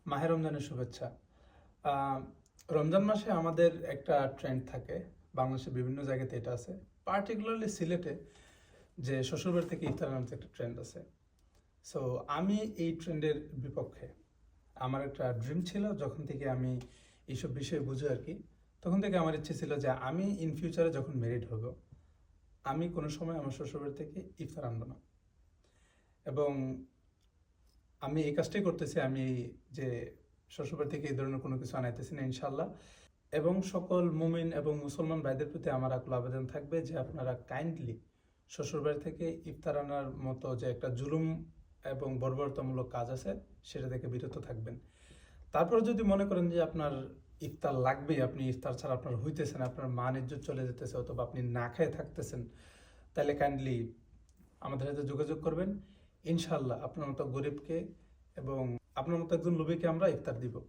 মাহে রমজানের শুভেচ্ছা। আহ, রমজান মাসে আমাদের একটা ট্রেন্ড থাকে, বাংলাদেশের বিভিন্ন জায়গাতে এটা আছে, পার্টিকুলারলি সিলেটে, যে শ্বশুরবাড়ি থেকে ইফতার আনতে একটা ট্রেন্ড আছে। সো আমি এই ট্রেন্ডের বিপক্ষে। আমার একটা ড্রিম ছিল, যখন থেকে আমি এইসব বিষয়ে বুঝি আর কি, তখন থেকে আমার ইচ্ছে ছিল যে আমি ইন ফিউচারে যখন ম্যারিড হব, আমি কোনো সময় আমার শ্বশুরবাড়ি থেকে ইফতার আনবো না। এবং আমি এই কাজটাই করতেছি, আমি যে শ্বশুরবাড়ি থেকে এই ধরনের কোনো কিছু আনাইতেছি না ইনশাল্লাহ। এবং সকল মুমিন এবং মুসলমান ভাইদের প্রতি আমার আকুল আবেদন থাকবে যে আপনারা কাইন্ডলি শ্বশুরবাড়ি থেকে ইফতার আনার মতো যে একটা জুলুম এবং বর্বরতামূলক কাজ আছে, সেটা থেকে বিরত থাকবেন। তারপর যদি মনে করেন যে আপনার ইফতার লাগবেই, আপনি ইফতার ছাড়া আপনার হইতেছেন, আপনার মান ইজ্জত চলে যেতেছে, অথবা আপনি না খেয়ে থাকতেছেন, তাহলে কাইন্ডলি আমাদের সাথে যোগাযোগ করবেন। ইনশাল্লাহ আপনার মতো গরিবকে এবং আপনার মতো একজন লোভীকে আমরা ইফতার দিব।